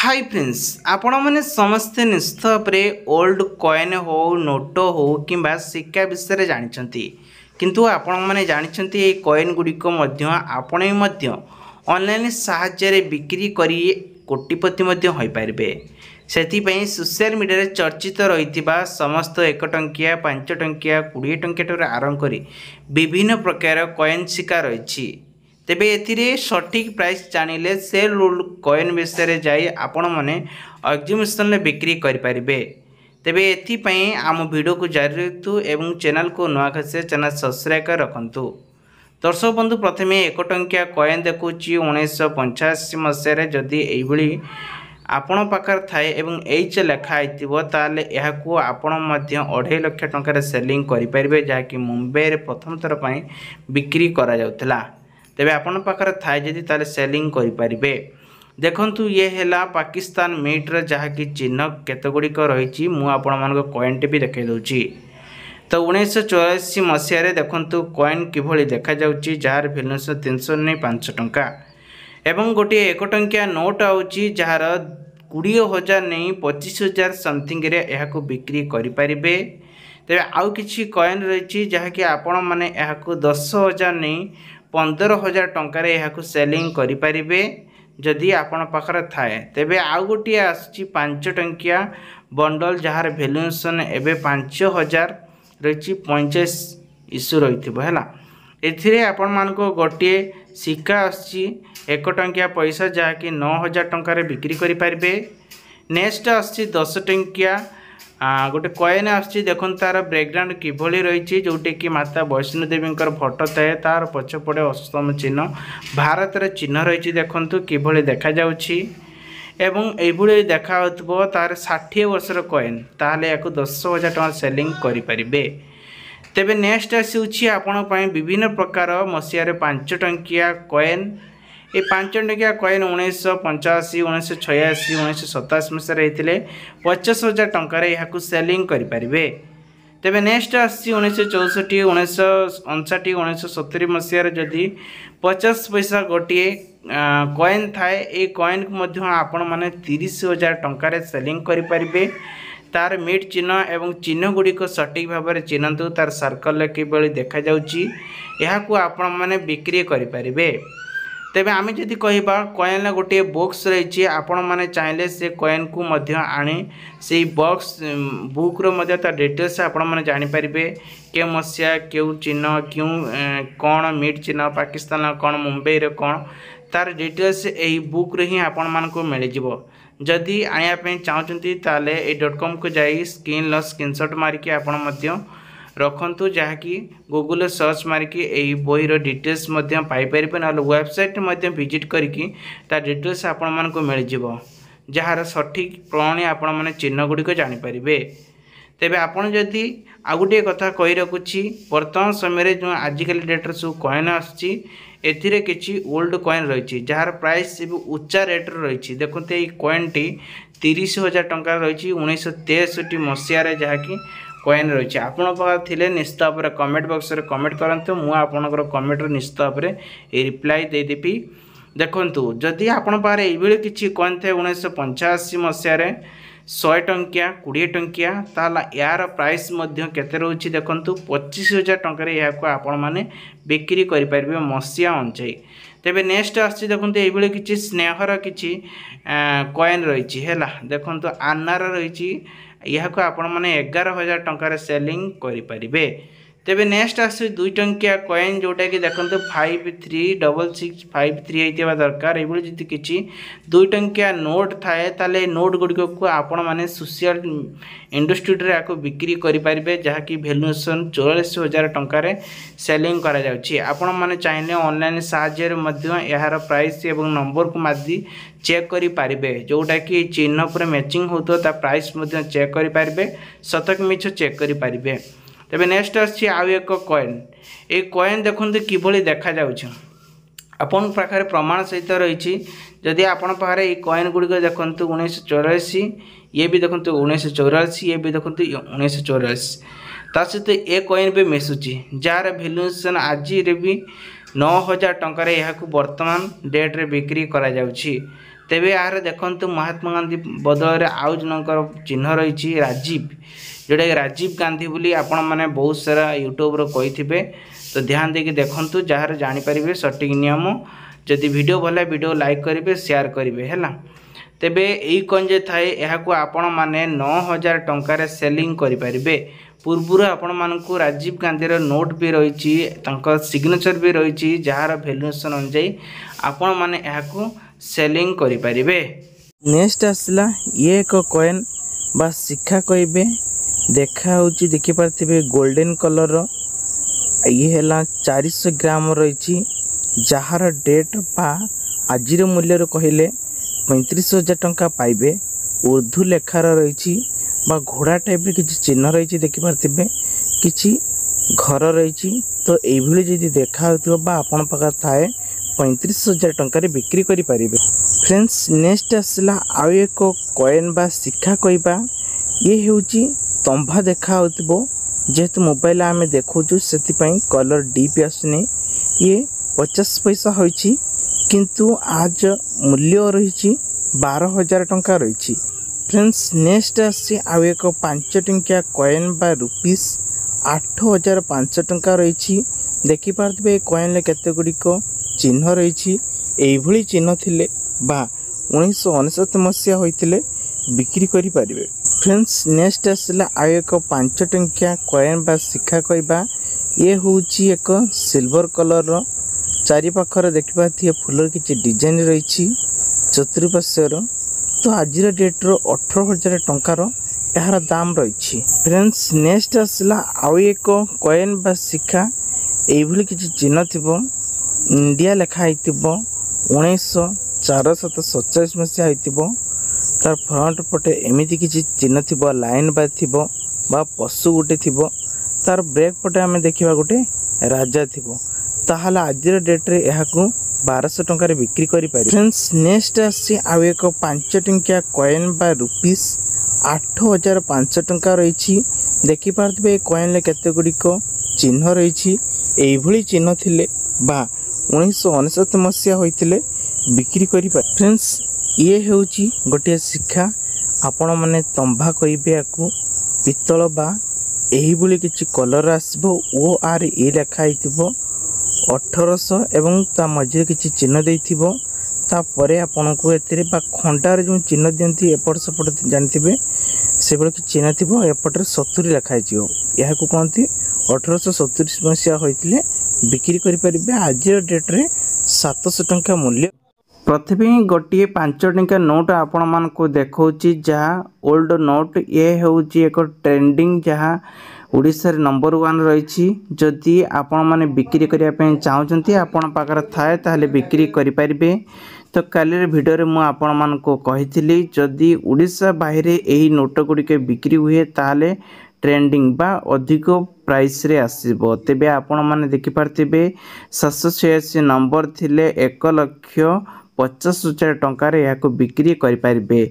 Hi friends आपण मैंने समस्ते निश्चित भाव ओल्ड कॉइन हो नोट हो कि सिक्का विषय जानते किंतु आपण मैंने जानते ये कॉइन गुड़िक आपण ऑनलाइन साहाय्य बिक्री करी कोटिपति हो पारे से सोशल मीडिया चर्चित रही समस्त 1 टंकिया 5 टंकिया 20 टंकिया आरंभ कर विभिन्न प्रकार कॉइन सिक्का रही तेबे एथिरे सटीक प्राइस जानिले सेल कॉइन विषय जाई आपण माने एग्जीबिशन में बिक्री करि परिबे। तेबे एथि आम वीडियो को जारी रखतु एवं चैनल को नुआ खसे चैनल सब्सक्राइब कर रखंतु। दर्शक बंधु प्रथमे 1 टंकिया कॉइन देखुची 1985 मसीह जदि एइबळी आपण पाखर थाए एवं एच लेखा आइतिबो ताले एहाकू आपण मध्य 2.5 लाख टंका सेलिंग करि परिबे जाकि मुंबई रे प्रथम थर पई बिक्री करा जाउतला। तेबे आपण पाखर थाए जदि ताले सेलिंग करि परिबे। देखंतु ये हैला पाकिस्तान मीटर जहा कि चिन्ह केते गुड़िक रही मु आपण मानको कॉइन टे भी देखै दउची। तो 1984 मसीह रे देखंतु कॉइन किभଳି देखा जाउची जार वैल्यू 305 टंका एवं गोटे 1 टंकिया नोट आउची जार 20,000 नहीं 25,000 समथिंग रे एहाकू बिक्री करि परिबे। तेबे आउ किछि कॉइन रही जहा कि आपण माने एहाकू 10,000 नहीं 15,000 टंका रे एहाकू सेलिंग करि परिबे जदि आपण पाखर थाए। तेबे आउ गोटी आछि 5 टंकिया बंडल जार वैल्यूएशन एबे 5,000 रही 50 इश्यू रहिथिबो हैला। एथिरे आपण मानको गोटे सिक्का आछि 1 टंकिया पैसा जहा कि 9,000 टंका रे बिक्री करि परिबे। नेक्स्ट आछि 10 टंकिया गोटे कॉइन आछि देखन तार बैकग्राउंड किभଳି रही जोटे कि माता वैष्णो देवी फोटो थाए तार पछपड़े अष्टम चिन्ह भारत रे चिन्ह रही देखंतु किभଳି देखा जाउछि एवं एभଳି देखा होतबो तार 60 वर्षर कॉइन ताले याकू 10,000 टका सेलिंग करि परिबे। तेबे नेक्स्ट आछि आपण पई विभिन्न प्रकार मसिया रे 5 टंकिया कॉइन ये 5 टंकिया कॉइन 1985 1986 1987 मसीह रही 50,000 टंका यहाँ सेलिंग करें। तेबे नेक्स्ट आसी 1964 1959 1970 मसीह जदि 50 पैसा गोटे कॉइन थाए ये कॉइन को आपण मैंने 30,000 टंका सेलिंग करें। तार मिट चिन्ह एवं चिन्ह गुड़िक सटीक भाव में चिन्हतु तार सर्कल किभଳି देखा जाउची याकू आपण माने बिक्री करें। तेबे आमे जदि कहिबा कॉइन गोटे बॉक्स रही आपण माने चाहिले से कॉइन को मध्य आनी से बॉक्स बुक रो मध्य ता डिटेल्स आपण माने जानि परिबे के मसिया केउ चिन्ह क्यों कौन मिट चिन्ह पाकिस्तान कौन मुंबई रे कौन तार डिटेल्स एही बुक रे ही आपण मान को मिल जिवो। जदि आनिया पे चाहउचंती ताले ए .com को जाई स्क्रीनशॉट मारी के आपण मध्य रखंतु जहाँकि गूगल सर्च मारिकी यही बही डिटेल्स पाई परिबे ना वेबसाइट विजिट करके ता डिटेल्स आपण मन को मिल जिवो जार सठिक प्रणाली आपण माने चिन्ह गुड़िक जानीपारे। तेबे आपण जदि आ गोटे कथा कही रखुची वर्तमान समय जो आजिकल डेट्रे सब कॉइन आसी एथिरे किछि ओल्ड कॉइन रही जार प्राइस उच्चा रेट रही देखते ये कॉइन टी 30,000 टंका रही 1963 मसीह जहाँकि कॉइन रही आपण पाखे निश्चित भाव में कमेंट बॉक्स रे कमेंट करंतु मु आपनकर कमेंट निश्चित भाव में रिप्लाई देदेवी। देखंतु जदि आपण पारे एइबेले किछि कॉइन थे 1985 मसीह 100 टंकिया 20 टंकिया ताला यार प्राइस मध्य केते रहउछि देखंतु 25,000 टंका रे याको आपण माने बिक्री करि परिबे मसीहा अंचाई। तेबे नेक्स्ट आछि देखंतु एइबेले किछि स्नेहर किछि कॉइन रहिछि हैला देखंतु आनार रहिछि यह को आपण माने 11,000 टंका रे सेलिंग करि परिबे। तेबे नेक्स्ट आसे 2 टंकिया कॉइन जोटा कि देखंतु 536653 हेतिबा दरकार एबुल जति किछि 2 टंकिया नोट थाए ताले नोट गुडिक को आपण माने सोशल इंडस्ट्री रे आको बिक्री करि परिबे जहा कि वैल्यूएशन 44,000 टंका रे सेलिंग करा जाउछि। आपण माने चाहिले ऑनलाइन साहाय्य रे मध्य यार प्राइस एवं नंबर को मादी चेक करि पारिबे जोटा कि चिन्ह पर मैचिंग होतो ता प्राइस मध्य चेक करि पारिबे सतक मिछ चेक करि पारिबे। तेबे नेक्स्ट आछि आउ एक कॉइन ए कॉइन देखंतु किभଳି देखा जाउछि आपन पाखरे प्रमाण सहित रही जदि आपन पाखरे ए कॉइन गुडिक देखंतु 1984 ये भी देखंतु 1984 ये भी देखंतु 1984 ता सहित ए कॉइन पे मिसुछि जार वैल्यूएशन आज रे भी 9,000 टंका रे याकू वर्तमान डेट रे बिक्री करा जाउछि। तेबे यार देखंतु महात्मा गांधी बदल आउ जनकर चिन्ह रही राजीव, जोटा कि राजीव गांधी बोली आपण मैंने बहुत सारा यूट्यूब रे तो ध्यान देके देखंतु जार जानीपारे सठिक नियम। जदि वीडियो भल वीडियो लाइक करेंगे शेयर करेंगे है। तेबे यही कौन जे थाए यह आपण मैंने 9000 टंकार सेलिंग करें। पूर्वर आपण मानक राजीव गांधी नोट भी रही सिग्नेचर भी रही जार भैल्यूएसन अनुजाई आपण मैंने यहाँ सेलिंग करें। नेक्स्ट आसला ये एक कॉइन बा शिखा कहे देखा देखिपारे गोल्डन कलर ये है 400 ग्राम रही जार डेट बा आज मूल्य कहले 35,000 टंका पाइबे। उर्दू लेखार रही बा घोड़ा टाइप किसी चिन्ह रही देखिपारे किसी घर रही तो ये जदि देखा आपण पाखे थाए 35,000 टंकार बिक्री करें। फ्रेंड्स नेक्स्ट आसला आउ एक कॉइन बा शिखा कहवा ये हूँ तंभा देखा जेहेतु मोबाइल आम देखु से कलर डीप आसुनी ये 50 पैसा होइछि किंतु आज मूल्य रही 12,000 टंका रही। फ्रेंड्स नेक्स्ट आसी आउ एक 5 टंकिया कॉइन बा रुपीस 8,500 टंका रही देखिपारे कॉइन केते गुड़िक चिन्ह रही यही चिन्ह थिले बा 1969 मसीहा होइतिले बिक्री करि परिबे। फ्रेंड्स नेक्स्ट आसला आउ एक 5 टंकिया कॉइन बा शिखा कहवा ये हूँ एक सिल्वर कलर चारि पाखर देखा फूलर किसी डिजाइन रही चतुर्पार्श्वर तो आज डेट 18,000 टंकार यार दाम रही। फ्रेंड्स नेक्स्ट आसला आउ एक कॉइन बा शिखा यही किसी चिन्ह थी इंडिया लिखाई 1947 मसीहा तार फ्रंट पटे एमती किसी चिन्ह थी लाइन बा थी बा पशु गोटे थी तार ब्रेक पटे आम देखा गोटे राजा थी ताहला आज डेट रे यह 1200 टंकार बिक्री करि पारि। फ्रेंड्स नेक्स्ट आसी आउ एक 5 टंकिया कॉइन बा रुपीस 8,500 टंका रही देखिपारे कॉइन केते गुड़िक चिन्ह रही यही चिन्ह थिले बा 1969 मसीहा होइतिले बिक्री करि पारि। फ्रेंड्स ये हूँ गोटे शिखा आपण मैंने तंभा कहे आपको पितल बा यही किसी कलर आसो OR ए लिखाई 1800 एवं ता मझे किसी चिन्ह देथिबो तापर आपन को एतरे बा खंडार जो चिन्ह दियंती एपट सेपट जानथिबे से बड़ कि चिन्ह थिबो एपटर 70 लिखाई जियो यह को कहती 1870 मसीहा होइतिले बिक्री करि परिबे। आज डेट रे 700 टंका मूल्य। प्रथमे गोटे 5 टंका नोट आपण मान को देखौची जहाँ ओल्ड नोट ये हूँ एक ट्रेंडिंग जहाँ ओडिशा रे नंबर 1 रही। जदि आपण माने बिक्री करने चाहते आपण पाखर थाए ताहले बिक्री करें। तो काली भिडियो रे मु आपण मान को कही जदि ओडिशा बाहर यही नोट गुड़िक बिक्री हुए ताहले ट्रेंडिंग बा अधिक प्राइस रे आसीबो। तेबे आपण माने देखि पारथिबे 786 नंबर थिले 1,50,000 टंका रे याको बिक्री करि पारिबे।